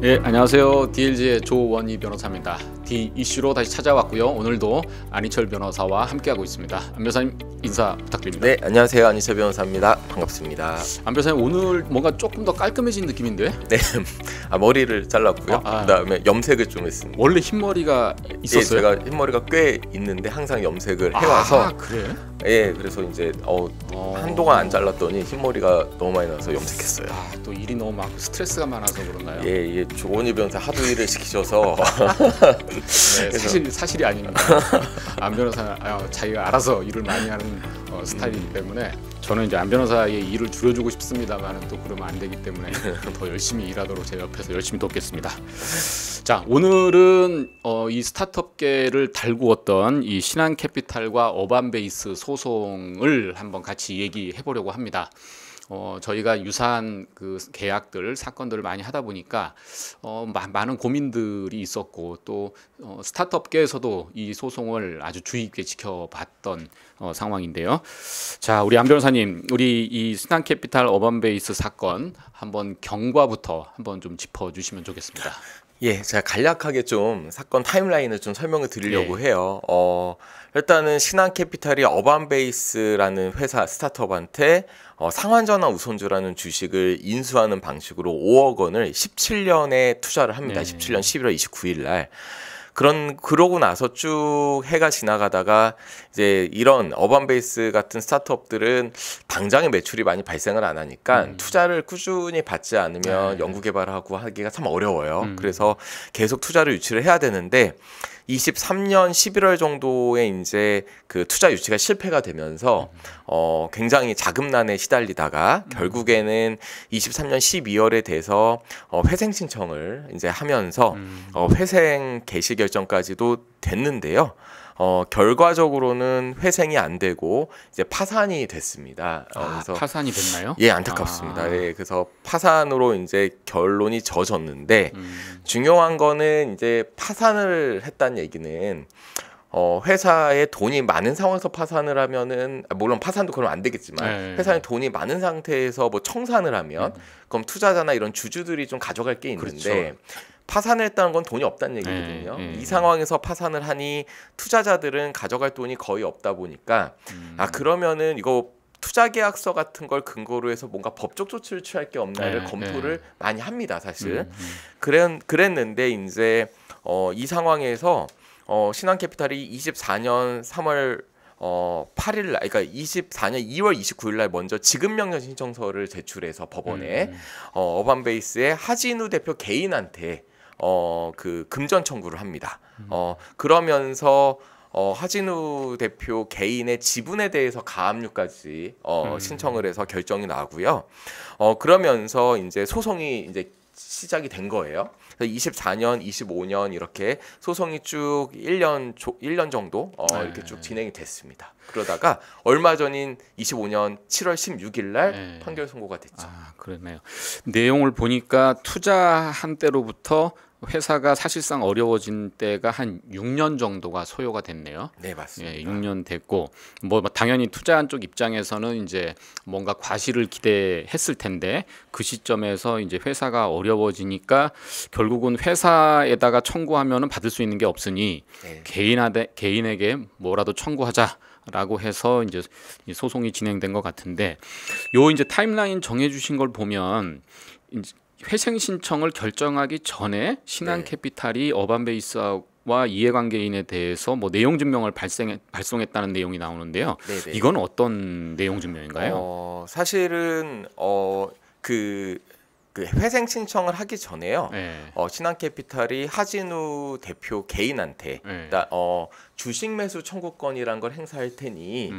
예, 안녕하세요. DLG의 조원희 변호사입니다. D 이슈로 다시 찾아왔고요. 오늘도 안희철 변호사와 함께하고 있습니다. 안 변호사님 인사 부탁드립니다. 네, 안녕하세요. 안희철 변호사입니다. 반갑습니다. 안 변호사님 오늘 뭔가 조금 더 깔끔해진 느낌인데? 네, 머리를 잘랐고요. 그다음에 염색을 좀 했습니다. 원래 흰머리가 있었어요? 예, 제가 흰머리가 꽤 있는데 항상 염색을 해와서 그래? 예, 그래서 이제 한동안 안 잘랐더니 흰머리가 너무 많이 나서 염색했어요. 또 일이 너무 많고 스트레스가 많아서 그런가요? 예, 조원희 변호사 하도 일을 시키셔서 네, 사실이 아닙니다. 안 변호사는 자기가 알아서 일을 많이 하는 스타일이기 때문에 저는 이제 안 변호사의 일을 줄여주고 싶습니다만 또 그러면 안 되기 때문에 더 열심히 일하도록 제 옆에서 열심히 돕겠습니다. 자, 오늘은 이 스타트업계를 달구었던 이 신한캐피탈과 어반베이스 소송을 한번 같이 얘기해 보려고 합니다. 저희가 유사한 그 계약들 사건들을 많이 하다 보니까 많은 고민들이 있었고 또 스타트업계에서도 이 소송을 아주 주의 깊게 지켜봤던 상황인데요. 자, 우리 안 변호사님, 우리 이 신한캐피탈 어반베이스 사건 한번 경과부터 한번 좀 짚어주시면 좋겠습니다. 예, 제가 간략하게 좀 사건 타임라인을 좀 설명을 드리려고 해요. 일단은 신한캐피탈이 어반베이스라는 회사 스타트업한테 상환전환 우선주라는 주식을 인수하는 방식으로 5억 원을 17년에 투자를 합니다. 17년 11월 29일 날. 그러고 나서 쭉 해가 지나가다가 이제 이런 어반베이스 같은 스타트업들은 당장의 매출이 많이 발생을 안 하니까 투자를 꾸준히 받지 않으면 연구개발하고 하기가 참 어려워요. 그래서 계속 투자를 유치를 해야 되는데 23년 11월 정도에 이제 그 투자 유치가 실패가 되면서 굉장히 자금난에 시달리다가 결국에는 23년 12월에 돼서 회생 신청을 이제 하면서 회생 개시 결정까지도 됐는데요. 결과적으로는 회생이 안 되고 이제 파산이 됐습니다. 그래서 파산이 됐나요? 예, 안타깝습니다. 예, 그래서 파산으로 이제 결론이 져졌는데 중요한 거는 이제 파산을 했다는 얘기는 회사에 돈이 많은 상황에서 파산을 하면은 물론 파산도 그러면 안 되겠지만 회사에 돈이 많은 상태에서 뭐 청산을 하면 그럼 투자자나 이런 주주들이 좀 가져갈 게 있는데 파산을 했다는 건 돈이 없다는 얘기거든요. 이 상황에서 파산을 하니 투자자들은 가져갈 돈이 거의 없다 보니까 그러면은 이거 투자계약서 같은 걸 근거로 해서 뭔가 법적 조치를 취할 게 없나를 검토를 많이 합니다, 사실. 그랬는데 이제 이 상황에서 신한캐피탈이 24년 3월 8일 날, 그러니까 24년 2월 29일 날 먼저 지급명령 신청서를 제출해서 법원에 어반베이스의 하진우 대표 개인한테 그 금전 청구를 합니다. 그러면서 하진우 대표 개인의 지분에 대해서 가압류까지 신청을 해서 결정이 나고요. 그러면서 이제 소송이 이제 시작이 된 거예요. 24년, 25년 이렇게 소송이 쭉 1년 정도 이렇게 쭉 진행이 됐습니다. 그러다가 얼마 전인 25년 7월 16일 날 판결 선고가 됐죠. 그러네요. 내용을 보니까 투자한 때로부터 회사가 사실상 어려워진 때가 한 6년 정도가 소요가 됐네요. 네, 맞습니다. 6년 됐고 뭐 당연히 투자한 쪽 입장에서는 이제 뭔가 과실을 기대했을 텐데 그 시점에서 이제 회사가 어려워지니까 결국은 회사에다가 청구하면은 받을 수 있는 게 없으니 개인에게 뭐라도 청구하자라고 해서 이제 소송이 진행된 것 같은데 요 이제 타임라인 정해주신 걸 보면 회생 신청을 결정하기 전에 신한캐피탈이 어반베이스와 이해관계인에 대해서 뭐 내용 증명을 발송했다는 내용이 나오는데요. 이건 어떤 내용 증명인가요? 사실은 그 회생 신청을 하기 전에요. 신한캐피탈이 하진우 대표 개인한테 주식 매수 청구권이란 걸 행사할 테니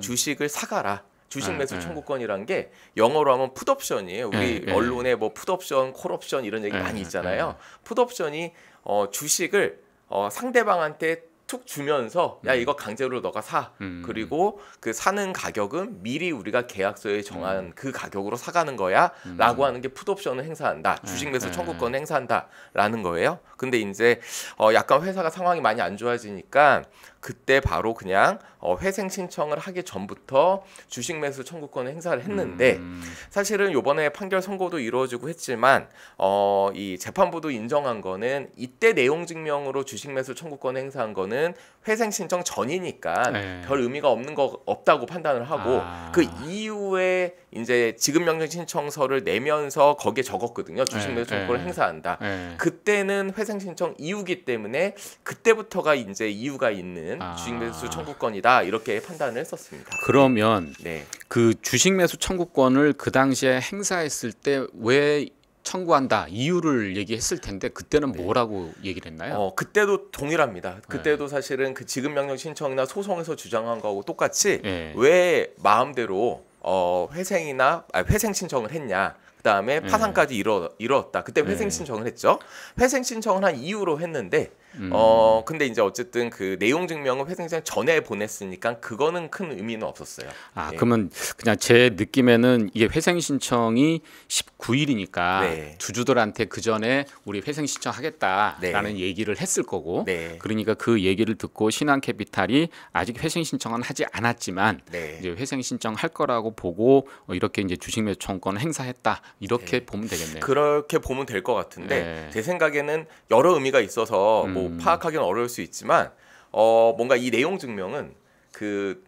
주식을 사가라. 주식 매수 청구권이란 게 영어로 하면 풋옵션이에요. 우리 언론에 뭐 풋옵션, 콜옵션 이런 얘기 많이 있잖아요. 풋옵션이 주식을 상대방한테 툭 주면서 야 이거 강제로 너가 사. 그리고 그 사는 가격은 미리 우리가 계약서에 정한 그 가격으로 사가는 거야 라고 하는 게 풋옵션을 행사한다. 주식 매수 청구권을 행사한다 라는 거예요. 근데 이제 약간 회사가 상황이 많이 안 좋아지니까 그때 바로 그냥 회생 신청을 하기 전부터 주식 매수 청구권을 행사를 했는데 사실은 이번에 판결 선고도 이루어지고 했지만 이 재판부도 인정한 거는 이때 내용 증명으로 주식 매수 청구권 행사한 거는 회생 신청 전이니까 네. 별 의미가 없다고 판단을 하고 그 이후에 이제 지급 명령 신청서를 내면서 거기에 적었거든요. 주식 매수 청구권을 행사한다. 그때는 회생 신청 이후기 때문에 그때부터가 이제 이유가 있는 주식 매수 청구권이다 이렇게 판단을 했었습니다. 그러면 네. 그 주식 매수 청구권을 그 당시에 행사했을 때 왜 청구한다 이유를 얘기했을 텐데 그때는 뭐라고 얘기를 했나요? 그때도 동일합니다. 그때도 사실은 그 지급 명령 신청이나 소송에서 주장한 거하고 똑같이 네. 왜 마음대로 회생 신청을 했냐. 그다음에 파산까지 이루었다. 그때 회생 신청을 했죠. 회생 신청을 한 이유로 했는데 근데 이제 어쨌든 그 내용 증명은 회생 신청 전에 보냈으니까 그거는 큰 의미는 없었어요. 네. 그러면 그냥 제 느낌에는 이게 회생 신청이 19일이니까 네. 주주들한테 그 전에 우리 회생 신청하겠다라는 네. 얘기를 했을 거고, 네. 그러니까 그 얘기를 듣고 신한캐피탈이 아직 회생 신청은 하지 않았지만 네. 이제 회생 신청할 거라고 보고 이렇게 이제 주식 매수 청구권 행사했다 이렇게 네. 보면 되겠네요. 그렇게 보면 될 것 같은데 네. 제 생각에는 여러 의미가 있어서 뭐 파악하기는 어려울 수 있지만 뭔가 이 내용 증명은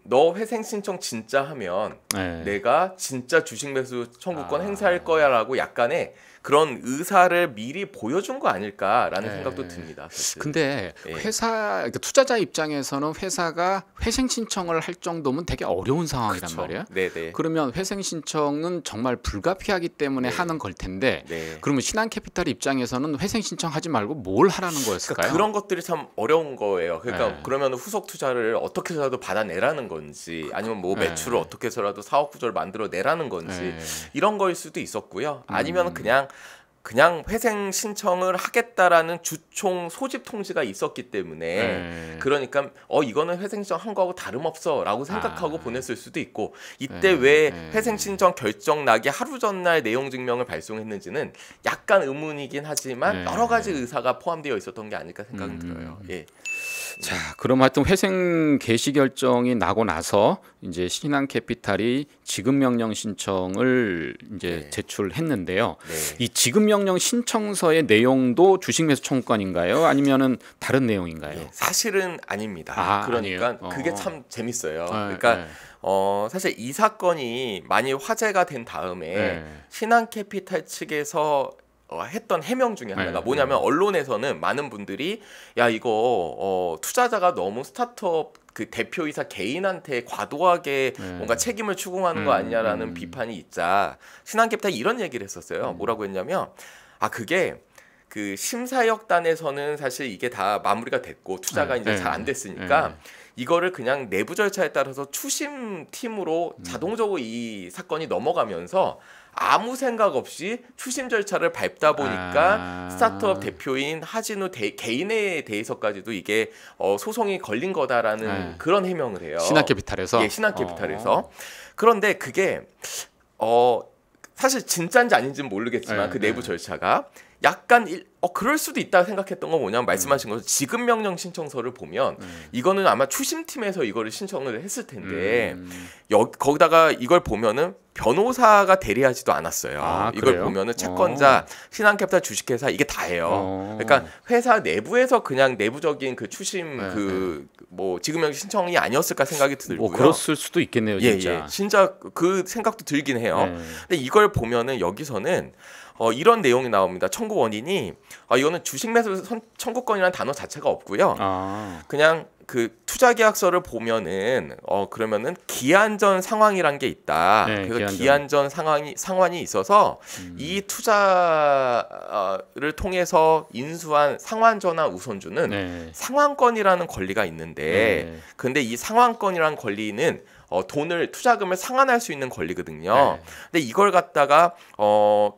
너 회생 신청 진짜 하면 네. 내가 진짜 주식 매수 청구권 행사할 거야라고 약간의 그런 의사를 미리 보여준 거 아닐까라는 생각도 듭니다. 사실. 근데 네. 그러니까 투자자 입장에서는 회사가 회생 신청을 할 정도면 되게 어려운 상황이란 그쵸. 말이에요. 네네. 그러면 회생 신청은 정말 불가피하기 때문에 네. 하는 걸 텐데 네. 그러면 신한캐피탈 입장에서는 회생 신청하지 말고 뭘 하라는 거였을까요? 그러니까 그런 것들이 참 어려운 거예요. 그러니까 네. 그러면 후속 투자를 어떻게 해서라도 받아내라는 건지 아니면 뭐 네. 매출을 어떻게 해서라도 사업 구조를 만들어내라는 건지 네. 이런 거일 수도 있었고요. 아니면 그냥 회생 신청을 하겠다라는 주총 소집 통지가 있었기 때문에 그러니까 이거는 회생 신청 한 거하고 다름없어라고 생각하고 보냈을 수도 있고 이때 왜 회생 신청 결정 나기 하루 전날 내용 증명을 발송했는지는 약간 의문이긴 하지만 여러 가지 의사가 포함되어 있었던 게 아닐까 생각은 들어요. 예. 자, 그럼 하여튼 회생 개시 결정이 나고 나서 이제 신한캐피탈이 지급명령 신청을 이제 제출했는데요. 네. 이 지급명령 신청서의 내용도 주식 매수 청구권인가요? 아니면은 다른 내용인가요? 네, 사실은 아닙니다. 그러니까 아니에요? 그게 참 재밌어요. 그러니까 네. 사실 이 사건이 많이 화제가 된 다음에 신한캐피탈 측에서 했던 해명 중에 하나가 뭐냐면 언론에서는 많은 분들이 야 이거 투자자가 너무 스타트업 그 대표이사 개인한테 과도하게 뭔가 책임을 추궁하는 거 아니냐라는 비판이 있자 신한캐피탈이 이런 얘기를 했었어요. 뭐라고 했냐면 그게 그 심사역단에서는 사실 이게 다 마무리가 됐고 투자가 이제 잘 안 됐으니까 이거를 그냥 내부 절차에 따라서 추심팀으로 자동적으로 이 사건이 넘어가면서 아무 생각 없이 추심 절차를 밟다 보니까 스타트업 대표인 하진우 개인에 대해서까지도 이게 소송이 걸린 거다라는 그런 해명을 해요. 신한캐피탈에서? 예, 신한캐피탈에서. 그런데 그게 사실 진짜인지 아닌지는 모르겠지만 그 내부 절차가 약간 그럴 수도 있다 생각했던 건 뭐냐면 말씀하신 것처럼 지급명령 신청서를 보면 이거는 아마 추심팀에서 이거를 신청을 했을 텐데 거기다가 이걸 보면은 변호사가 대리하지도 않았어요. 이걸 그래요? 보면은 채권자, 신한캐피탈 주식회사 이게 다예요. 그러니까 회사 내부에서 그냥 내부적인 그 추심 뭐 지급명령 신청이 아니었을까 생각이 들고요. 뭐 그랬을 수도 있겠네요, 진짜. 예. 진짜 그 생각도 들긴 해요. 근데 이걸 보면은 여기서는 이런 내용이 나옵니다. 청구 원인이 이거는 주식 매수 청구권이라는 단어 자체가 없고요. 그냥 그 투자 계약서를 보면은 그러면은 기한 전 상황이란 게 있다. 그래서 기한 전 상환이 있어서 이 투자를 통해서 인수한 상환 전환 우선주는 상환권이라는 권리가 있는데 근데 이 상환권이라는 권리는 돈을 투자금을 상환할 수 있는 권리거든요. 근데 이걸 갖다가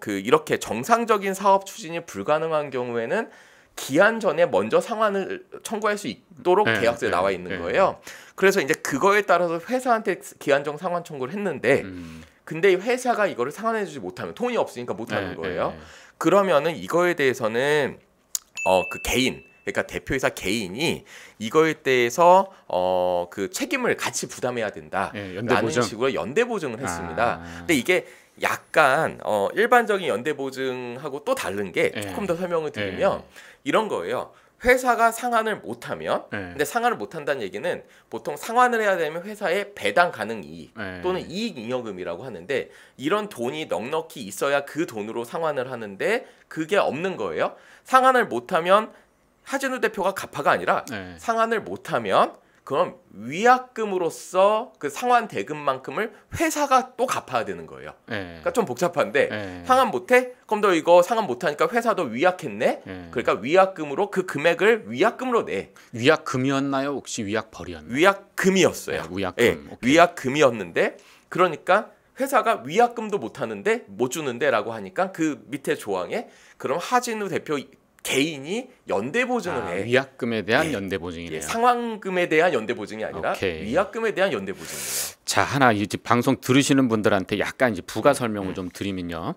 이렇게 정상적인 사업 추진이 불가능한 경우에는 기한 전에 먼저 상환을 청구할 수 있도록 계약서에 나와 있는 거예요. 그래서 이제 그거에 따라서 회사한테 기한정 상환 청구를 했는데 근데 회사가 이거를 상환해주지 못하면 돈이 없으니까 못하는 거예요. 그러면은 이거에 대해서는 그 그러니까 대표이사 개인이 이거에 대해서 그 책임을 같이 부담해야 된다라는 식으로 연대 보증을 했습니다. 근데 이게 약간 일반적인 연대 보증하고 또 다른 게 조금 더 설명을 드리면 이런 거예요. 회사가 상환을 못하면, 근데 상환을 못한다는 얘기는 보통 상환을 해야 되면 회사의 배당 가능 이익 또는 이익 잉여금이라고 하는데 이런 돈이 넉넉히 있어야 그 돈으로 상환을 하는데 그게 없는 거예요. 상환을 못하면 하진우 대표가 갚아가 아니라 상환을 못하면 그럼 위약금으로서 그 상환 대금만큼을 회사가 또 갚아야 되는 거예요. 그러니까 좀 복잡한데 상환 못해? 그럼 너 이거 상환 못하니까 회사도 위약했네? 그러니까 위약금으로 그 금액을 위약금으로 내. 위약금이었나요? 혹시 위약벌이었나요? 위약금이었어요. 위약금. 위약금이었는데 그러니까 회사가 위약금도 못하는데 못 주는데라고 하니까 그 밑에 조항에 그럼 하진우 대표 개인이 연대 보증을 해. 위약금에 대한 연대 보증이네요. 상환금에 대한 연대 보증이 아니라 위약금에 대한 연대 보증이에요. 자, 하나 이제 방송 들으시는 분들한테 약간 이제 부가 설명을 좀 드리면요.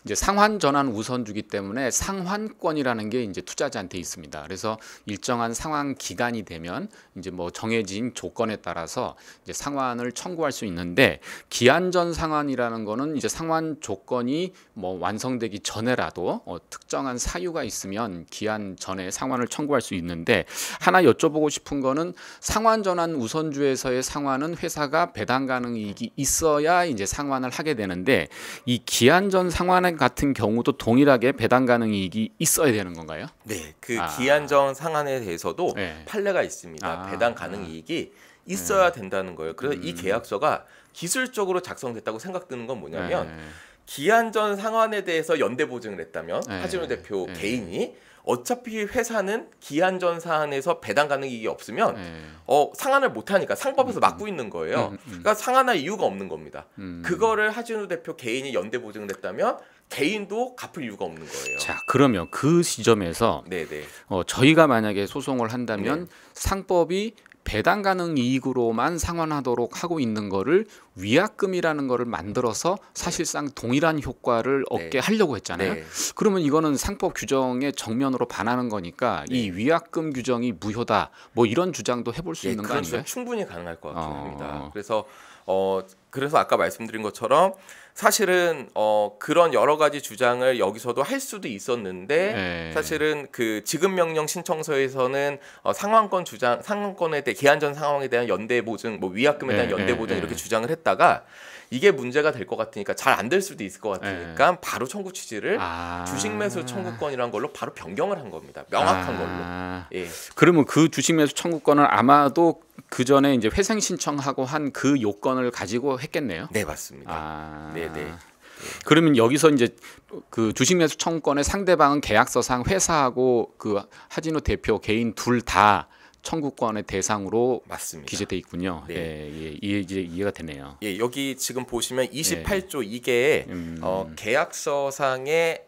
이제 상환 전환 우선주기 때문에 상환권이라는 게 이제 투자자한테 있습니다. 그래서 일정한 상환 기간이 되면 이제 뭐 정해진 조건에 따라서 이제 상환을 청구할 수 있는데 기한전 상환이라는 거는 이제 상환 조건이 뭐 완성되기 전에라도 특정한 사유가 있으면 기한 전에 상환을 청구할 수 있는데 하나 여쭤보고 싶은 거는 상환 전환 우선주에서의 상환은 회사가 배당 가능 이익이 있어야 이제 상환을 하게 되는데 이 기한전 상환 같은 경우도 동일하게 배당 가능 이익이 있어야 되는 건가요? 네, 그 기한전 상환에 대해서도 판례가 있습니다. 배당 가능 이익이 있어야 된다는 거예요. 그래서 이 계약서가 기술적으로 작성됐다고 생각드는 건 뭐냐면 기한전 상환에 대해서 연대 보증을 했다면 하진우 대표 개인이 어차피 회사는 기한전 상환에서 배당 가능 이익이 없으면 상환을 못하니까 상법에서 막고 있는 거예요. 그러니까 상환할 이유가 없는 겁니다. 그거를 하진우 대표 개인이 연대 보증을 했다면 개인도 갚을 이유가 없는 거예요. 자, 그러면 그 지점에서 저희가 만약에 소송을 한다면 상법이 배당 가능 이익으로만 상환하도록 하고 있는 거를 위약금이라는 거를 만들어서 사실상 동일한 효과를 얻게 하려고 했잖아요. 그러면 이거는 상법 규정에 정면으로 반하는 거니까 이 위약금 규정이 무효다. 뭐 이런 주장도 해볼 수 있는 거 아닌가요? 충분히 가능할 것 같습니다. 그래서 아까 말씀드린 것처럼 사실은 그런 여러 가지 주장을 여기서도 할 수도 있었는데 사실은 그 지급 명령 신청서에서는 상환권에 대해 기한전 상황에 대한 연대 보증, 뭐 위약금에 대한 연대 보증 이렇게 주장을 했다가 이게 문제가 될 것 같으니까 잘 안 될 수도 있을 것 같으니까 바로 청구 취지를 주식 매수 청구권이란 걸로 바로 변경을 한 겁니다. 명확한 걸로. 그러면 그 주식 매수 청구권은 아마도 그 전에 이제 회생 신청하고 한 그 요건을 가지고 했겠네요. 네, 맞습니다. 그러면 여기서 이제 그 주식 매수 청구권의 상대방은 계약서상 회사하고 그 하진우 대표 개인 둘 다 청구권의 대상으로 기재돼 있군요. 이제 이해가 되네요. 여기 지금 보시면 28조 2개의 계약서상의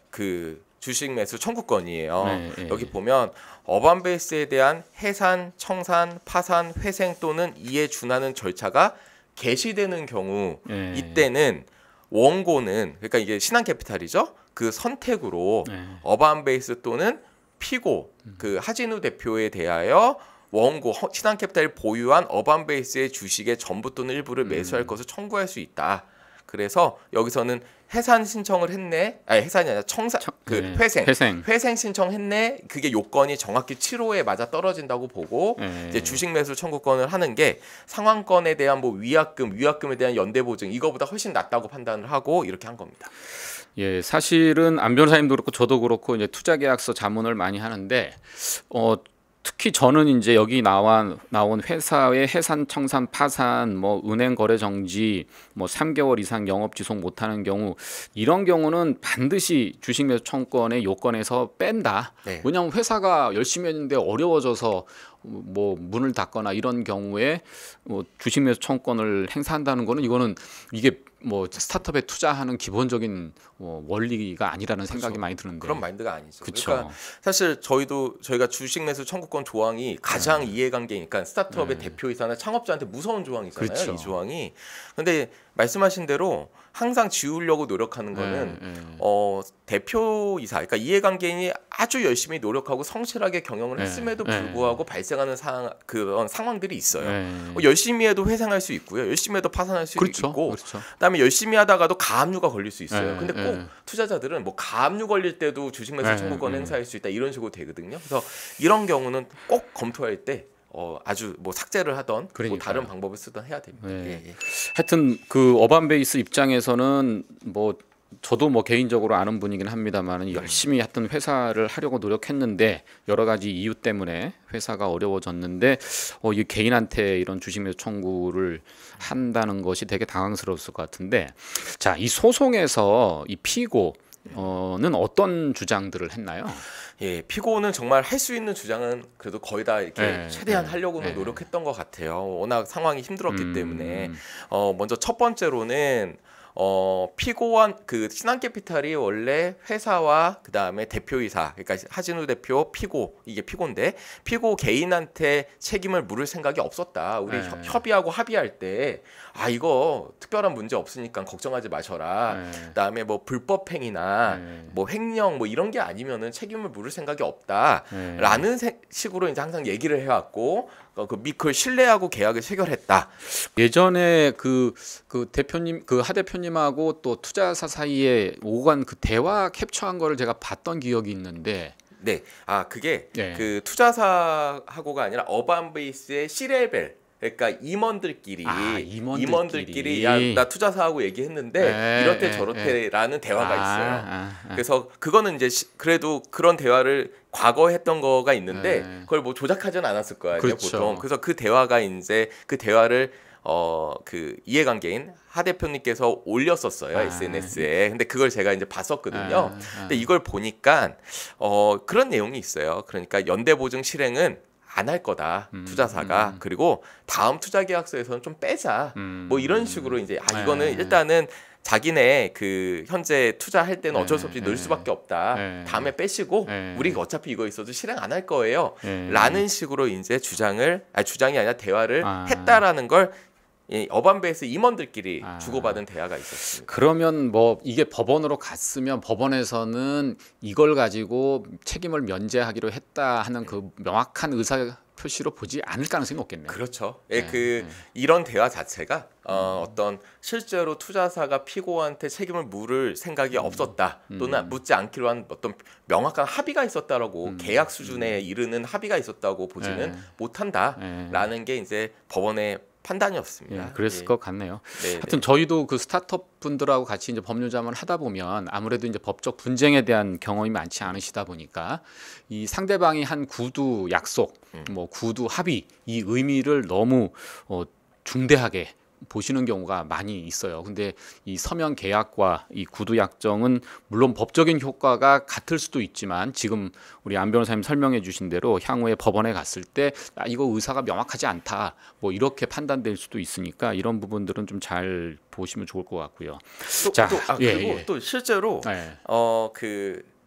그 주식 매수 청구권이에요. 여기 보면 어반베이스에 대한 해산, 청산, 파산, 회생 또는 이에 준하는 절차가 개시되는 경우 이때는 원고는 그러니까 이게 신한캐피탈이죠. 그 선택으로 어반베이스 또는 피고 그 하진우 대표에 대하여 원고 신한캐피탈이 보유한 어반베이스의 주식의 전부 또는 일부를 매수할 것을 청구할 수 있다. 그래서 여기서는 해산 신청을 했네. 아니 해산이 아니라 회생 신청했네. 그게 요건이 정확히 7호에 맞아 떨어진다고 보고 이제 주식 매수 청구권을 하는 게 상환권에 대한 뭐 위약금에 대한 연대 보증 이거보다 훨씬 낫다고 판단을 하고 이렇게 한 겁니다. 사실은 안 변호사님도 그렇고 저도 그렇고 이제 투자계약서 자문을 많이 하는데 특히 저는 이제 여기 나온 회사의 해산, 청산, 파산, 뭐 은행 거래 정지, 뭐 3개월 이상 영업 지속 못하는 경우 이런 경우는 반드시 주식 매수 청구권의 요건에서 뺀다. 왜냐하면 회사가 열심히 했는데 어려워져서 뭐 문을 닫거나 이런 경우에 뭐 주식 매수 청구권을 행사한다는 거는 이게 뭐 스타트업에 투자하는 기본적인 원리가 아니라는 생각이 많이 드는데 그런 마인드가 아니죠. 그러니까 사실 저희가 주식 매수 청구권 조항이 가장 이해관계니까 스타트업의 대표이사나 창업자한테 무서운 조항이잖아요. 이 조항이. 근데 말씀하신 대로 항상 지우려고 노력하는 거는 대표이사, 그러니까 이해관계인이 아주 열심히 노력하고 성실하게 경영을 했음에도 불구하고 발생하는 그런 상황들이 있어요. 열심히 해도 회생할 수 있고요, 열심히 해도 파산할 수 있고, 그다음에 열심히 하다가도 가압류가 걸릴 수 있어요. 근데 꼭 투자자들은 뭐 가압류 걸릴 때도 주식매수 청구권 행사할 수 있다 이런 식으로 되거든요. 그래서 이런 경우는 꼭 검토할 때 아주 뭐 삭제를 하던 뭐 다른 방법을 쓰던 해야 됩니다. 하여튼 그 어반베이스 입장에서는 뭐 저도 뭐 개인적으로 아는 분이긴 합니다만 열심히 하여튼 회사를 하려고 노력했는데 여러 가지 이유 때문에 회사가 어려워졌는데 이 개인한테 이런 주식매수 청구를 한다는 것이 되게 당황스러웠을 것 같은데, 자, 이 소송에서 이 피고는 어떤 주장들을 했나요? 예, 피고는 정말 할 수 있는 주장은 그래도 거의 다 이렇게 최대한 하려고는 노력했던 것 같아요. 워낙 상황이 힘들었기 때문에 먼저 첫 번째로는 피고한 그 신한캐피탈이 원래 회사와 그 다음에 대표이사, 그러니까 하진우 대표 피고, 이게 피고인데 피고 개인한테 책임을 물을 생각이 없었다. 우리 협의하고 합의할 때 이거 특별한 문제 없으니까 걱정하지 마셔라. 그다음에 뭐 불법행위나 뭐 횡령 뭐 이런 게 아니면은 책임을 물을 생각이 없다라는 식으로 이제 항상 얘기를 해왔고, 그걸 신뢰하고 계약을 체결했다. 예전에 그 대표님, 그 하 대표님하고 또 투자사 사이에 오간 그 대화 캡처한 거를 제가 봤던 기억이 있는데. 네, 그게 그 투자사하고가 아니라 어반베이스의 C레벨, 그러니까 임원들끼리 야, 나 투자사하고 얘기했는데 이렇대 저렇대라는 대화가 있어요. 그래서 그거는 이제 그래도 그런 대화를 과거에 했던 거가 있는데 그걸 뭐 조작하지는 않았을 거 아니에요, 보통. 그래서 그 대화가 이제 그 대화를 그 이해관계인 하 대표님께서 올렸었어요, SNS에. 근데 그걸 제가 이제 봤었거든요. 근데 이걸 보니까 그런 내용이 있어요. 그러니까 연대보증 실행은 안 할 거다, 투자사가. 그리고 다음 투자계약서에서는 좀 빼자, 뭐 이런 식으로 이제 이거는 일단은 자기네 그 현재 투자할 때는 어쩔 수 없이 넣을 수밖에 없다, 다음에 빼시고 우리가 어차피 이거 있어도 실행 안 할 거예요 라는 식으로 이제 주장이 아니라 대화를 했다라는 걸 어반베이스 임원들끼리 주고받은 대화가 있었습니다. 그러면 뭐 이게 법원으로 갔으면 법원에서는 이걸 가지고 책임을 면제하기로 했다 하는 그 명확한 의사 표시로 보지 않을 가능성이 높겠네요. 그렇죠. 이런 대화 자체가 어떤 실제로 투자사가 피고한테 책임을 물을 생각이 없었다, 또는 묻지 않기로 한 어떤 명확한 합의가 있었다라고 계약 수준에 이르는 합의가 있었다고 보지는 못한다라는 게 이제 법원의 판단이었습니다. 그랬을 것 같네요. 하여튼 저희도 그 스타트업 분들하고 같이 이제 법률 자문을 하다 보면 아무래도 이제 법적 분쟁에 대한 경험이 많지 않으시다 보니까 이 상대방이 한 구두 약속, 뭐 구두 합의, 이 의미를 너무 중대하게 보시는 경우가 많이 있어요. 근데 이 서면 계약과 이 구두 약정은 물론 법적인 효과가 같을 수도 있지만 지금 우리 안 변호사님 설명해 주신 대로 향후에 법원에 갔을 때 이거 의사가 명확하지 않다, 뭐 이렇게 판단될 수도 있으니까 이런 부분들은 좀 잘 보시면 좋을 것 같고요. 그리고 또 실제로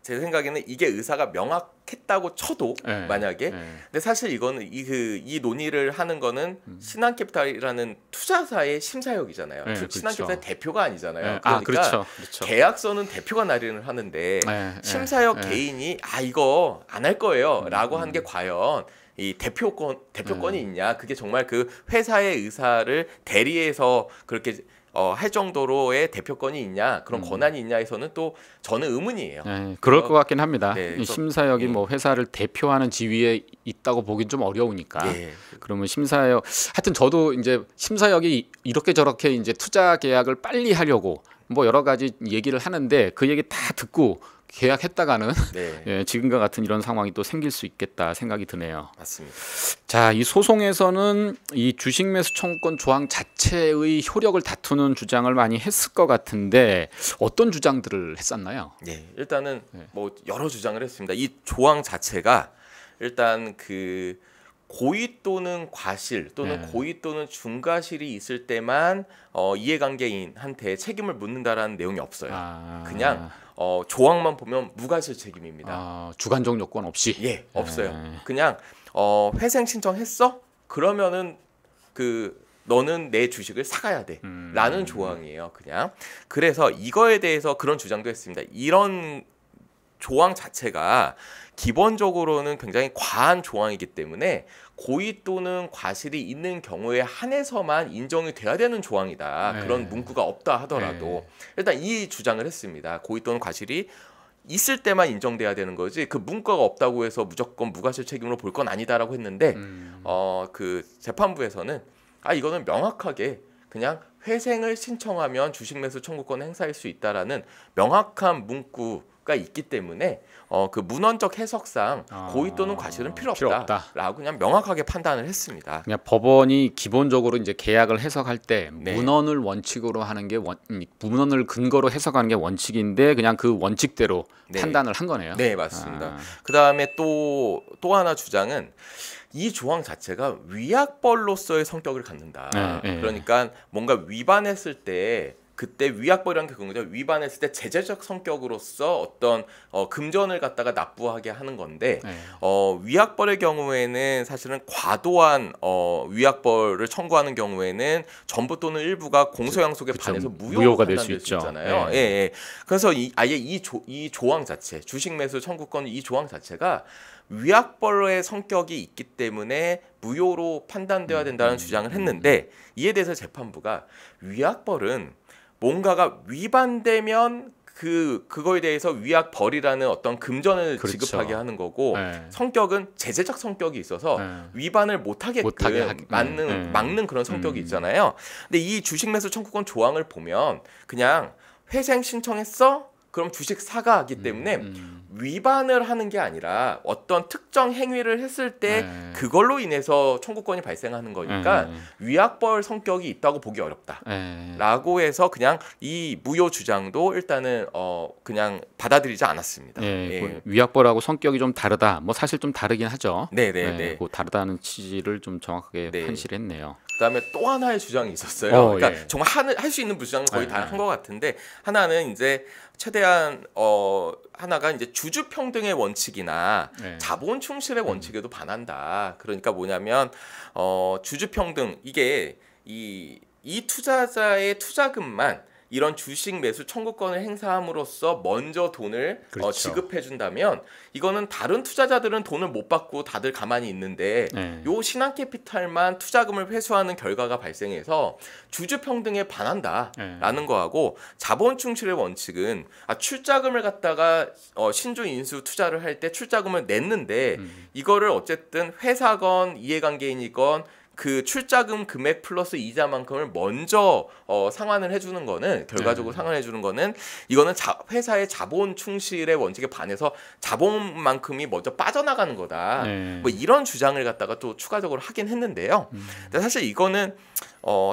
제 생각에는 이게 의사가 명확했다고 쳐도 만약에 근데 사실 이거는 이 논의를 하는 거는 신한캐피탈이라는 투자사의 심사역이잖아요. 신한캐피탈 대표가 아니잖아요. 그러니까 계약서는 대표가 날인을 하는데 심사역 개인이 이거 안 할 거예요라고 한 게 과연 이 대표권이 있냐? 그게 정말 그 회사의 의사를 대리해서 그렇게 할 정도로의 대표권이 있냐, 그런 권한이 있냐에서는 또 저는 의문이에요. 그럴 것 같긴 합니다. 심사역이 뭐 회사를 대표하는 지위에 있다고 보긴 좀 어려우니까. 그러면 심사역, 하여튼 저도 이제 심사역이 이렇게 저렇게 이제 투자 계약을 빨리 하려고 뭐 여러 가지 얘기를 하는데 그 얘기 다 듣고 계약했다가는 지금과 같은 이런 상황이 또 생길 수 있겠다 생각이 드네요. 맞습니다. 자, 이 소송에서는 이 주식 매수 청구권 조항 자체의 효력을 다투는 주장을 많이 했을 것 같은데 어떤 주장들을 했었나요? 일단은 뭐 여러 주장을 했습니다. 이 조항 자체가 일단 그 고의 또는 과실 또는 고의 또는 중과실이 있을 때만 이해관계인한테 책임을 묻는다라는 내용이 없어요. 그냥 조항만 보면 무과실 책임입니다. 주관적 요건 없이? 없어요. 그냥 회생 신청했어? 그러면은 그 너는 내 주식을 사가야 돼 라는 조항이에요. 그냥 그래서 이거에 대해서 그런 주장도 했습니다. 이런 조항 자체가 기본적으로는 굉장히 과한 조항이기 때문에 고의 또는 과실이 있는 경우에 한해서만 인정이 돼야 되는 조항이다. 네. 그런 문구가 없다 하더라도 네. 일단 이 주장을 했습니다. 고의 또는 과실이 있을 때만 인정돼야 되는 거지 그 문구가 없다고 해서 무조건 무과실 책임으로 볼 건 아니다라고 했는데 그 재판부에서는 이거는 명확하게 그냥 회생을 신청하면 주식 매수 청구권 행사할 수 있다라는 명확한 문구가 있기 때문에 그 문헌적 해석상 고의 또는 과실은 필요 없다라고 그냥 명확하게 판단을 했습니다. 그냥 법원이 기본적으로 이제 계약을 해석할 때 문헌을 원칙으로 하는 게 문헌을 근거로 해석하는 게 원칙인데 그냥 그 원칙대로 판단을 한 거네요. 네, 맞습니다. 그다음에 또 하나 주장은 이 조항 자체가 위약벌로서의 성격을 갖는다. 그러니까 뭔가 위반했을 때 그때 위약벌이라는 게 그런 거죠. 위반했을 때 제재적 성격으로서 어떤 금전을 갖다가 납부하게 하는 건데 위약벌의 경우에는 사실은 과도한 위약벌을 청구하는 경우에는 전부 또는 일부가 공소양속에 반해서 무효가 될 수 있잖아요. 예. 그래서 아예 이 조항 자체, 주식 매수 청구권 이 조항 자체가 위약벌의 성격이 있기 때문에 무효로 판단되어야 된다는 주장을 했는데 이에 대해서 재판부가 위약벌은 뭔가가 위반되면 그거에 대해서 위약벌이라는 어떤 금전을 지급하게 하는 거고 성격은 제재적 성격이 있어서 위반을 못하게끔 막는 그런 성격이 있잖아요. 근데 이 주식 매수 청구권 조항을 보면 그냥 회생 신청했어? 그럼 주식 사가 하기 때문에 위반을 하는 게 아니라 어떤 특정 행위를 했을 때 그걸로 인해서 청구권이 발생하는 거니까 위약벌 성격이 있다고 보기 어렵다라고 해서 그냥 이 무효 주장도 일단은 그냥 받아들이지 않았습니다. 뭐 위약벌하고 성격이 좀 다르다. 뭐 사실 좀 다르긴 하죠. 네. 그 다르다는 취지를 좀 정확하게 판시를 했네요. 그다음에 또 하나의 주장이 있었어요. 그러니까 정말 할 수 있는 주장은 거의 다 한 것 같은데 하나는 이제 최대한 하나가 이제 주주 평등의 원칙이나 자본 충실의 원칙에도 반한다. 그러니까 뭐냐면 주주 평등 이게 이 투자자의 투자금만 이런 주식 매수 청구권을 행사함으로써 먼저 돈을 지급해 준다면 이거는 다른 투자자들은 돈을 못 받고 다들 가만히 있는데 요 신한캐피탈만 투자금을 회수하는 결과가 발생해서 주주 평등에 반한다라는 거하고 자본 충실의 원칙은 출자금을 갖다가 신주 인수 투자를 할 때 출자금을 냈는데 이거를 어쨌든 회사건 이해관계인이건 그 출자금 금액 플러스 이자만큼을 먼저 상환을 해주는 거는 결과적으로 상환해 주는 거는 이거는 회사의 자본 충실의 원칙에 반해서 자본만큼이 먼저 빠져나가는 거다. 뭐 이런 주장을 갖다가 또 추가적으로 하긴 했는데요. 근데 사실 이거는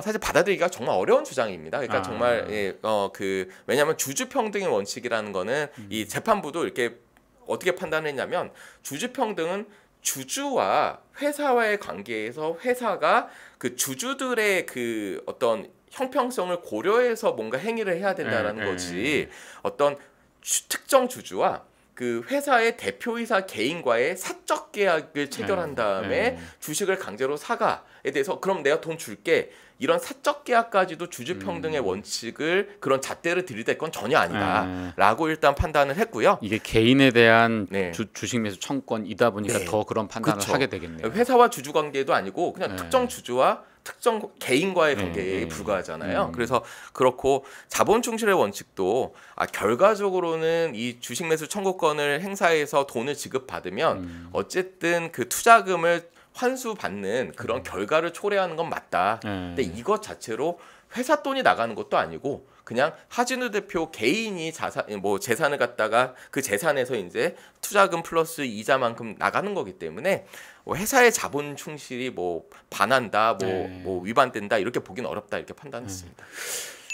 사실 받아들이기가 정말 어려운 주장입니다. 그러니까 정말 왜냐하면 주주 평등의 원칙이라는 거는 이 재판부도 이렇게 어떻게 판단했냐면 주주 평등은 주주와 회사와의 관계에서 회사가 그 주주들의 그 어떤 형평성을 고려해서 뭔가 행위를 해야 된다라는 거지 어떤 특정 주주와 그 회사의 대표이사 개인과의 사적 계약을 체결한 다음에 주식을 강제로 사가에 대해서 그럼 내가 돈 줄게 이런 사적 계약까지도 주주 평등의 원칙을 그런 잣대를 들이댈 건 전혀 아니다라고 일단 판단을 했고요. 이게 개인에 대한 주식 매수 청구권이다 보니까 더 그런 판단을 하게 되겠네요. 회사와 주주 관계도 아니고 그냥 특정 주주와 특정 개인과의 관계에 불과하잖아요. 그래서 그렇고 자본 충실의 원칙도 결과적으로는 이 주식 매수 청구권을 행사해서 돈을 지급받으면 어쨌든 그 투자금을 환수받는 그런 결과를 초래하는 건 맞다. 근데 이것 자체로 회사 돈이 나가는 것도 아니고 그냥 하진우 대표 개인이 재산을 갖다가 그 재산에서 이제 투자금 플러스 이자만큼 나가는 거기 때문에 회사의 자본 충실이 반한다, 위반된다 이렇게 보기는 어렵다 이렇게 판단했습니다.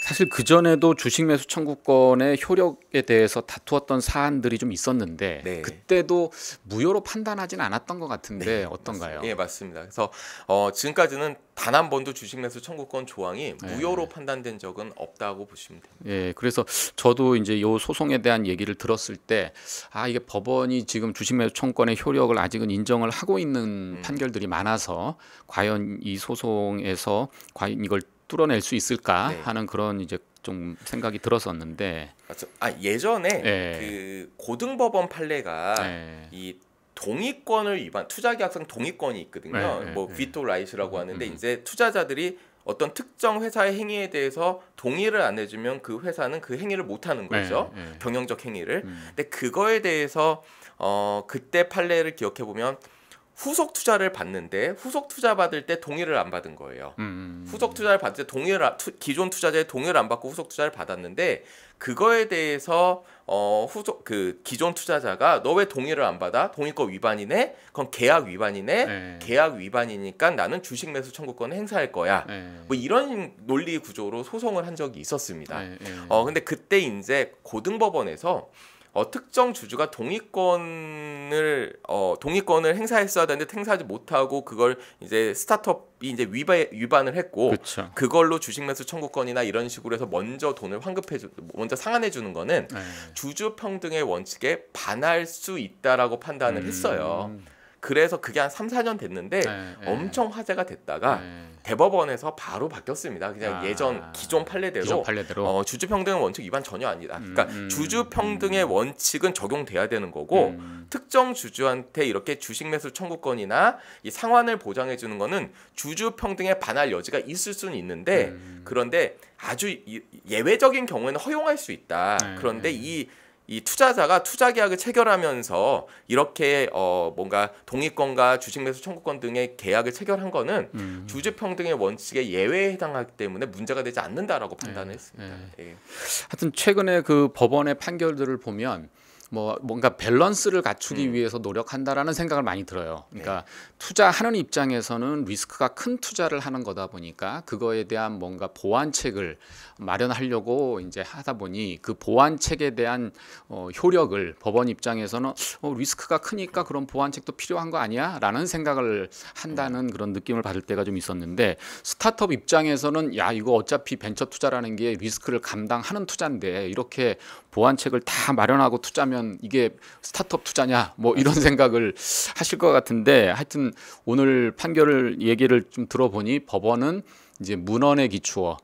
사실 그 전에도 주식 매수 청구권의 효력에 대해서 다투었던 사안들이 좀 있었는데 네. 그때도 무효로 판단하진 않았던 것 같은데 어떤가요? 예, 맞습니다. 그래서 지금까지는 단 한 번도 주식 매수 청구권 조항이 무효로 판단된 적은 없다고 보시면 됩니다. 예, 그래서 저도 이제 요 소송에 대한 얘기를 들었을 때 이게 법원이 지금 주식 매수 청구권의 효력을 아직은 인정을 하고 있는 판결들이 많아서 과연 이 소송에서 과연 이걸 뚫어낼 수 있을까 네. 하는 그런 이제 좀 생각이 들었었는데 맞죠. 예전에 예. 그 고등법원 판례가 예. 이 동의권을 위반 투자계약상 동의권이 있거든요. 네, 뭐 네, 비토 라이트라고 하는데 이제 투자자들이 어떤 특정 회사의 행위에 대해서 동의를 안 해주면 그 회사는 그 행위를 못 하는 거죠. 네, 네. 경영적 행위를. 근데 그거에 대해서 그때 판례를 기억해 보면 후속 투자를 받는데 후속 투자 받을 때 동의를 안 받은 거예요. 후속 투자를 받을 때 기존 투자자의 동의를 안 받고 후속 투자를 받았는데 그거에 대해서 기존 투자자가 너 왜 동의를 안 받아? 동의권 위반이네? 그건 계약 위반이네? 네. 계약 위반이니까 나는 주식 매수 청구권을 행사할 거야. 네. 뭐 이런 논리 구조로 소송을 한 적이 있었습니다. 네, 네. 근데 그때 이제 고등법원에서 특정 주주가 동의권을 행사했어야 되는데 행사하지 못하고 그걸 이제 스타트업이 이제 위반을 했고 그렇죠. 그걸로 주식 매수 청구권이나 이런 식으로 해서 먼저 돈을 먼저 상환해 주는 거는 네. 주주 평등의 원칙에 반할 수 있다라고 판단을 했어요. 그래서 그게 한 3, 4년 됐는데 엄청 화제가 됐다가 대법원에서 바로 바뀌었습니다. 그냥 기존 판례대로 주주 평등의 원칙 위반 전혀 아니다. 그러니까 주주 평등의 원칙은 적용돼야 되는 거고 특정 주주한테 이렇게 주식 매수 청구권이나 이 상환을 보장해 주는 거는 주주 평등에 반할 여지가 있을 수는 있는데 그런데 아주 예외적인 경우에는 허용할 수 있다. 그런데 이 투자자가 투자 계약을 체결하면서 이렇게 뭔가 동의권과 주식 매수 청구권 등의 계약을 체결한 거는 주주 평등의 원칙에 예외에 해당하기 때문에 문제가 되지 않는다라고 판단을 했습니다. 예. 하여튼 최근에 그 법원의 판결들을 보면 뭔가 밸런스를 갖추기 위해서 노력한다라는 생각을 많이 들어요. 그러니까 투자하는 입장에서는 리스크가 큰 투자를 하는 거다 보니까 그거에 대한 뭔가 보완책을 마련하려고 이제 하다 보니 그 보완책에 대한 효력을 법원 입장에서는 리스크가 크니까 그런 보완책도 필요한 거 아니야?라는 생각을 한다는 그런 느낌을 받을 때가 좀 있었는데 스타트업 입장에서는 이거 어차피 벤처 투자라는 게 리스크를 감당하는 투자인데 이렇게 보완책을 다 마련하고 투자면 이게 스타트업 투자냐 이런 생각을 하실 것 같은데 하여튼 오늘 판결을 얘기를 좀 들어보니 법원은 이제 문헌에 기초어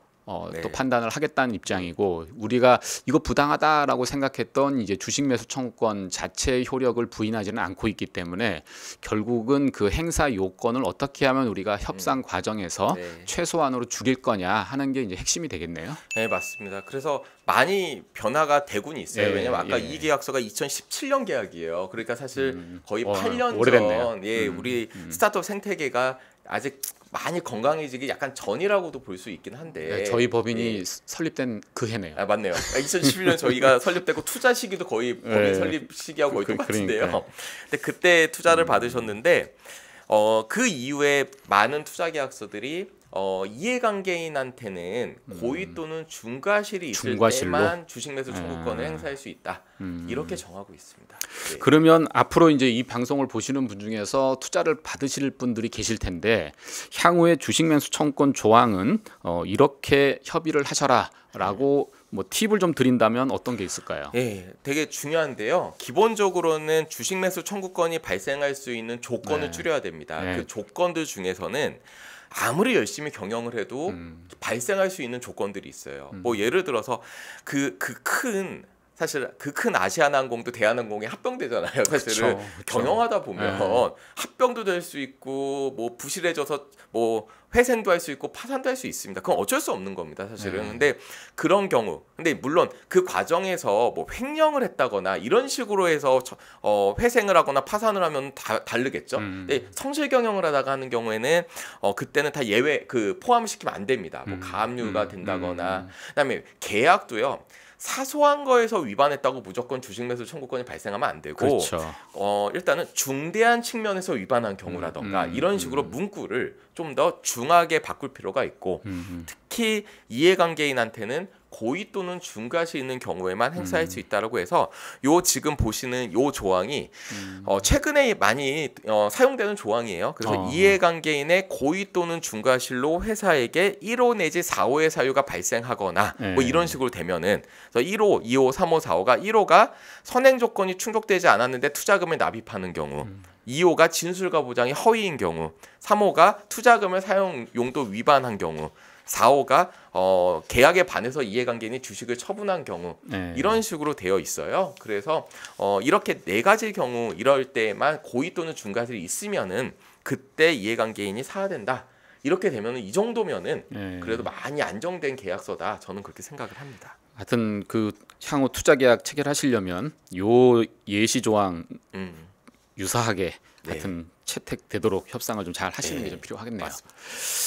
또 판단을 하겠다는 입장이고 우리가 이거 부당하다라고 생각했던 이제 주식 매수 청구권 자체의 효력을 부인하지는 않고 있기 때문에 결국은 그 행사 요건을 어떻게 하면 우리가 협상 과정에서 최소한으로 줄일 거냐 하는 게 이제 핵심이 되겠네요. 네, 맞습니다. 그래서 많이 변화가 되고는 있어요. 왜냐면 아까 이 계약서가 2017년 계약이에요. 그러니까 사실 거의 8년 오래됐네요. 전 우리 스타트업 생태계가 아직 많이 건강해지기 약간 전이라고도 볼 수 있긴 한데 저희 법인이 설립된 그 해네요. 맞네요. 2011년 저희가 설립되고 투자 시기도 거의 법인 설립 시기하고 거의 똑같은데요. 근데 그때 투자를 받으셨는데 그 이후에 많은 투자 계약서들이 이해관계인한테는 고의 또는 중과실이 있을 때만 주식 매수 청구권을 행사할 수 있다. 이렇게 정하고 있습니다. 네. 그러면 앞으로 이제 이 방송을 보시는 분 중에서 투자를 받으실 분들이 계실 텐데 향후에 주식 매수 청구권 조항은 이렇게 협의를 하셔라라고 팁을 좀 드린다면 어떤 게 있을까요? 네, 되게 중요한데요. 기본적으로는 주식 매수 청구권이 발생할 수 있는 조건을 줄여야 됩니다. 그 조건들 중에서는 아무리 열심히 경영을 해도 발생할 수 있는 조건들이 있어요. 예를 들어서 사실 그 큰 아시아나항공도 대한항공에 합병되잖아요. 사실은 그쵸. 경영하다 보면 합병도 될 수 있고 부실해져서 회생도 할 수 있고 파산도 할 수 있습니다. 그건 어쩔 수 없는 겁니다, 사실은. 근데 그런 경우, 근데 물론 그 과정에서 횡령을 했다거나 이런 식으로 해서 회생을 하거나 파산을 하면 다르겠죠. 근데 성실 경영을 하다가 하는 경우에는 그때는 다 예외 포함을 시키면 안 됩니다. 가압류가 된다거나, 그다음에 계약도요. 사소한 거에서 위반했다고 무조건 주식 매수 청구권이 발생하면 안 되고 그렇죠. 일단은 중대한 측면에서 위반한 경우라던가 이런 식으로 문구를 좀 더 중하게 바꿀 필요가 있고 특히 이해관계인한테는 고의 또는 중과실 있는 경우에만 행사할 수 있다라고 해서 요 지금 보시는 요 조항이 최근에 많이 사용되는 조항이에요. 그래서 이해관계인의 고의 또는 중과실로 회사에게 1호 내지 4호의 사유가 발생하거나 뭐 이런 식으로 되면은 그래서 1호, 2호, 3호, 4호가 1호가 선행 조건이 충족되지 않았는데 투자금을 납입하는 경우 2호가 진술과 보장이 허위인 경우 3호가 투자금을 사용 용도 위반한 경우 4호가 계약에 반해서 이해관계인이 주식을 처분한 경우 이런 식으로 되어 있어요. 그래서 이렇게 네 가지 경우 이럴 때만 고의 또는 중과실이 있으면은 그때 이해관계인이 사야 된다. 이렇게 되면은 이 정도면은 그래도 많이 안정된 계약서다. 저는 그렇게 생각을 합니다. 하여튼 그 향후 투자 계약 체결하시려면 요 예시 조항 유사하게 하여튼 채택되도록 협상을 좀 잘 하시는 게 좀 필요하겠네요. 맞습니다.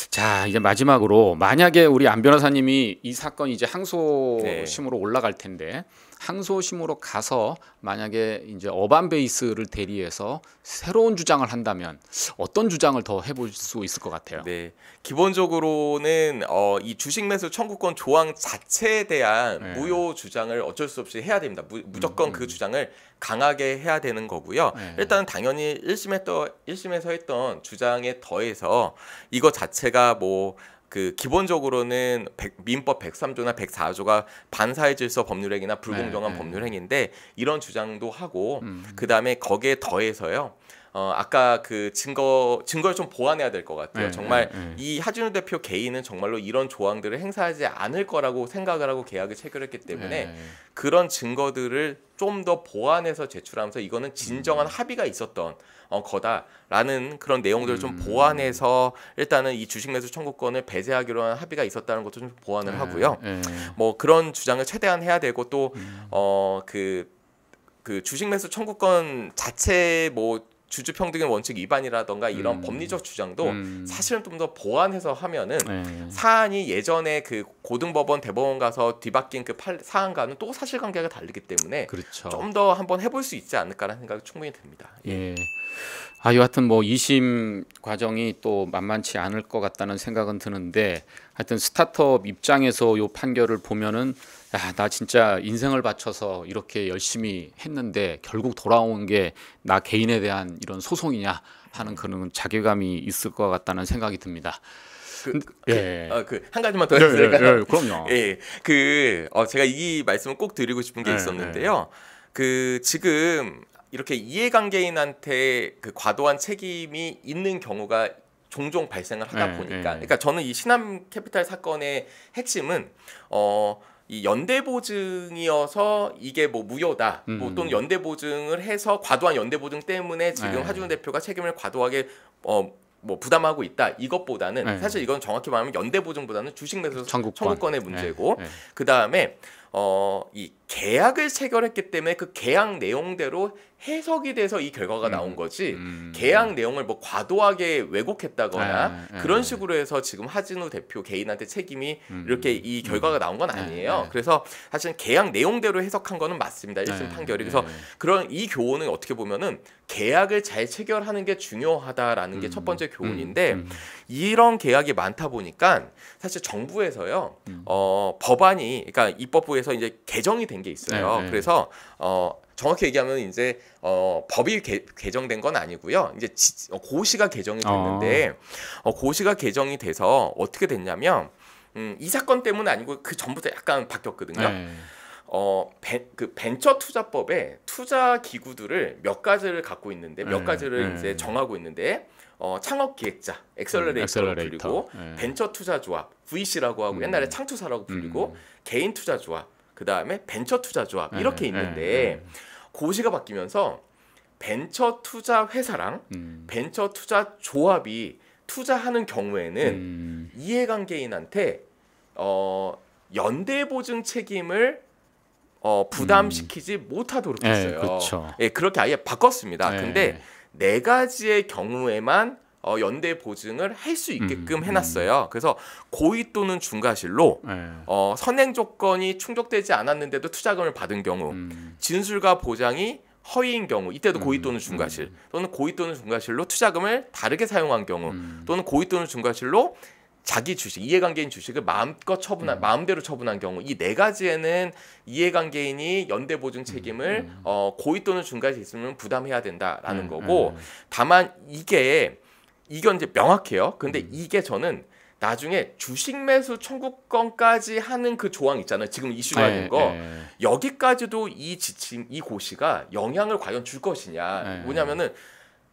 자, 이제 마지막으로 만약에 우리 안 변호사님이 이 사건이 이제 항소심으로 올라갈 텐데 항소심으로 가서 만약에 이제 어반 베이스를 대리해서 새로운 주장을 한다면 어떤 주장을 더 해볼 수 있을 것 같아요? 네, 기본적으로는 이 주식 매수 청구권 조항 자체에 대한 무효 주장을 어쩔 수 없이 해야 됩니다. 무조건 그 주장을 강하게 해야 되는 거고요. 일단 당연히 1심에서 했던 주장에 더해서 이거 자체가 뭐 그 기본적으로는 민법 103조나 104조가 반사회 질서 법률행위나 불공정한 법률행위인데 이런 주장도 하고 그다음에 거기에 더해서요. 아까 그 증거를 좀 보완해야 될 것 같아요. 정말 이 하진우 대표 개인은 정말로 이런 조항들을 행사하지 않을 거라고 생각을 하고 계약을 체결했기 때문에 그런 증거들을 좀 더 보완해서 제출하면서 이거는 진정한 합의가 있었던 거다라는 그런 내용들을 좀 보완해서 일단은 이 주식 매수 청구권을 배제하기로 한 합의가 있었다는 것도 좀 보완을 하고요. 뭐 그런 주장을 최대한 해야 되고 또 그 주식 매수 청구권 자체 뭐 주주평등의 원칙 위반이라던가 이런 법리적 주장도 사실은 좀 더 보완해서 하면은 사안이 예전에 그 고등법원 대법원 가서 뒤바뀐 그 사안과는 또 사실관계가 다르기 때문에 좀 더 한번 해볼 수 있지 않을까라는 생각이 충분히 듭니다. 여하튼 뭐 2심 과정이 또 만만치 않을 것 같다는 생각은 드는데 하여튼 스타트업 입장에서 요 판결을 보면은 나 진짜 인생을 바쳐서 이렇게 열심히 했는데 결국 돌아온 게 나 개인에 대한 이런 소송이냐 하는 그런 자괴감이 있을 것 같다는 생각이 듭니다. 한 가지만 더 해도 될까요? 그럼요. 제가 이 말씀을 꼭 드리고 싶은 게 있었는데요. 그 지금 이렇게 이해관계인한테 그 과도한 책임이 있는 경우가 종종 발생을 하다 보니까, 그러니까 저는 이 신한캐피탈 사건의 핵심은 이 연대보증이어서 이게 뭐 무효다, 뭐 또는 연대보증을 해서 과도한 연대보증 때문에 지금 하준우 대표가 책임을 과도하게 뭐 부담하고 있다 이것보다는 사실 이건 정확히 말하면 연대보증보다는 주식 매수 청구권의 문제고 그 다음에 이 계약을 체결했기 때문에 그 계약 내용대로 해석이 돼서 이 결과가 나온 거지 계약 내용을 뭐 과도하게 왜곡했다거나 그런 식으로 해서 지금 하진우 대표 개인한테 책임이 이렇게 이 결과가 나온 건 아니에요. 그래서 사실 계약 내용대로 해석한 거는 맞습니다. 1심 판결이. 그래서 그런 이 교훈은 어떻게 보면은 계약을 잘 체결하는 게 중요하다라는 게 첫 번째 교훈인데 이런 계약이 많다 보니까 사실 정부에서요 법안이 그러니까 입법부에서 이제 개정이 된 게 있어요. 그래서 정확히 얘기하면 이제 법이 개정된 건 아니고요. 이제 고시가 개정이 됐는데 고시가 개정이 돼서 어떻게 됐냐면 이 사건 때문은 아니고 그 전부터 약간 바뀌었거든요. 그 벤처 투자법에 투자 기구들을 몇 가지를 갖고 있는데 몇 가지를 이제 정하고 있는데 창업 기획자, 엑셀러레이터로 불리고 벤처 투자 조합, VC라고 하고 옛날에 창투사라고 불리고 개인 투자 조합, 그 다음에 벤처 투자 조합 이렇게 있는데 고시가 바뀌면서 벤처 투자 회사랑 벤처 투자 조합이 투자하는 경우에는 이해관계인한테 연대보증 책임을 부담시키지 못하도록 했어요. 그렇게 아예 바꿨습니다. 근데 네 가지의 경우에만 연대 보증을 할 수 있게끔 해놨어요. 그래서 고의 또는 중과실로 선행 조건이 충족되지 않았는데도 투자금을 받은 경우, 진술과 보장이 허위인 경우, 이때도 고의 또는 중과실, 또는 고의 또는 중과실로 투자금을 다르게 사용한 경우, 또는 고의 또는 중과실로 자기 주식, 이해관계인 주식을 마음껏 처분한 마음대로 처분한 경우 이 네 가지에는 이해관계인이 연대보증 책임을 고의 또는 중과에서 있으면 부담해야 된다라는 거고 다만 이건 이제 명확해요. 근데 이게 저는 나중에 주식 매수 청구권까지 하는 그 조항 있잖아요. 지금 이슈가 된 거 여기까지도 이 지침, 이 고시가 영향을 과연 줄 것이냐. 뭐냐면은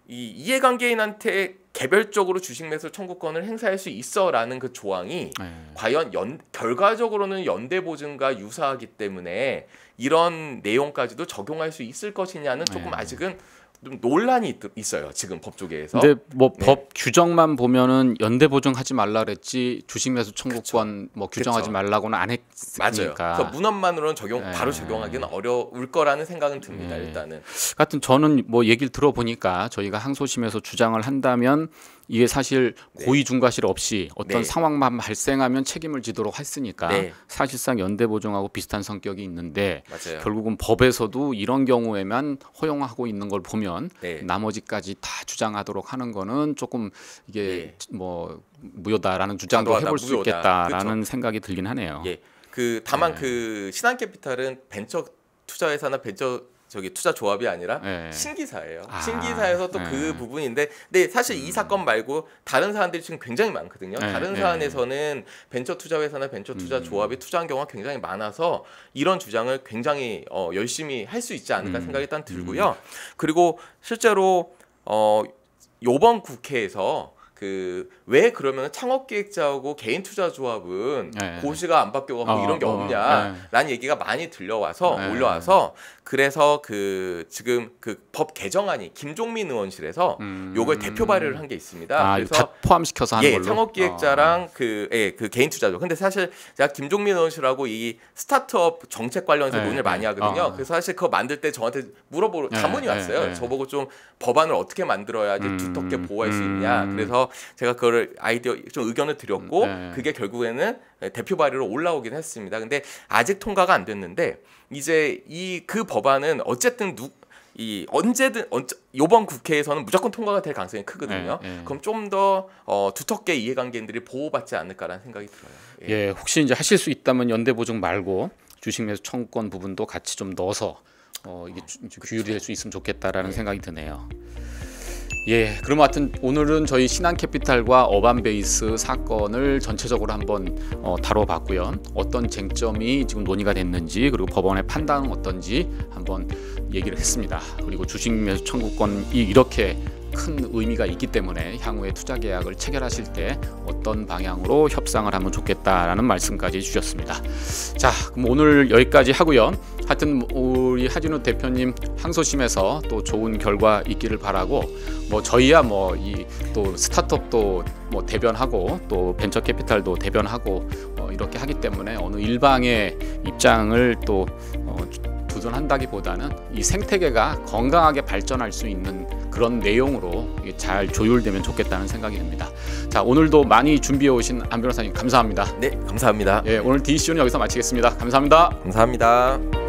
이 이해관계인한테 개별적으로 주식 매수 청구권을 행사할 수 있어라는 그 조항이 과연 결과적으로는 연대보증과 유사하기 때문에 이런 내용까지도 적용할 수 있을 것이냐는 조금 아직은 좀 논란이 있어요. 지금 법조계에서. 근데 뭐 법 규정만 보면은 연대 보증하지 말라 그랬지 주식 매수 청구권 뭐 규정하지 말라고는 안 했으니까. 맞아요. 그래서 문헌만으로는 바로 적용하기는 어려울 거라는 생각은 듭니다. 일단은. 하여튼 저는 뭐 얘기를 들어보니까 저희가 항소심에서 주장을 한다면 이게 사실 고의 중과실 없이 어떤 상황만 발생하면 책임을 지도록 했으니까 사실상 연대 보증하고 비슷한 성격이 있는데 결국은 법에서도 이런 경우에만 허용하고 있는 걸 보면 나머지까지 다 주장하도록 하는 거는 조금 이게 뭐 무효다라는 주장도 해볼 수 있겠다라는 생각이 들긴 하네요. 다만 그 신한캐피탈은 벤처 투자회사나 투자 조합이 아니라 신기사예요. 신기사에서 또 그 부분인데, 근데 사실 이 사건 말고 다른 사안들이 지금 굉장히 많거든요. 다른 사안에서는 벤처 투자 회사나 벤처 투자 조합이 투자한 경우가 굉장히 많아서 이런 주장을 굉장히 열심히 할 수 있지 않을까 생각이 일단 들고요. 그리고 실제로 이번 국회에서 왜 그러면 창업기획자하고 개인 투자 조합은 고시가 안 바뀌어가고 이런 게 없냐라는 얘기가 많이 올라와서 그래서 지금 법 개정안이 김종민 의원실에서 요걸 대표 발의를 한 게 있습니다. 그래서 다 포함시켜서 하는 걸로. 창업기획자랑 그 개인 투자 조합. 근데 사실 제가 김종민 의원실하고 이 스타트업 정책 관련해서 논의를 많이 하거든요. 그래서 사실 그거 만들 때 저한테 자문이 왔어요. 저보고 좀 법안을 어떻게 만들어야지 두텁게 보호할 수 있냐. 그래서 제가 그거를 좀 의견을 드렸고 그게 결국에는 대표 발의로 올라오긴 했습니다. 근데 아직 통과가 안 됐는데 이제 그 법안은 어쨌든 언제든 이번 국회에서는 무조건 통과가 될 가능성이 크거든요. 그럼 좀 더 두텁게 이해관계인들이 보호받지 않을까라는 생각이 들어요. 혹시 이제 하실 수 있다면 연대보증 말고 주식 매수 청구권 부분도 같이 좀 넣어서 이게 규율이 될 수 있으면 좋겠다라는 생각이 드네요. 그럼 하여튼 오늘은 저희 신한캐피탈과 어반베이스 사건을 전체적으로 한번 다뤄봤고요. 어떤 쟁점이 지금 논의가 됐는지 그리고 법원의 판단은 어떤지 한번 얘기를 했습니다. 그리고 주식 매수 청구권이 이렇게 큰 의미가 있기 때문에 향후에 투자 계약을 체결하실 때 어떤 방향으로 협상을 하면 좋겠다라는 말씀까지 주셨습니다. 자, 그럼 오늘 여기까지 하고요. 하여튼 우리 하진우 대표님 항소심에서 또 좋은 결과 있기를 바라고, 뭐 저희야 뭐 이 또 스타트업도 뭐 대변하고 또 벤처 캐피탈도 대변하고 이렇게 하기 때문에 어느 일방의 입장을 또 도전한다기보다는 이 생태계가 건강하게 발전할 수 있는 그런 내용으로 잘 조율되면 좋겠다는 생각이 듭니다. 자, 오늘도 많이 준비해 오신 안 변호사님 감사합니다. 네, 감사합니다. 오늘 DC는 여기서 마치겠습니다. 감사합니다. 감사합니다.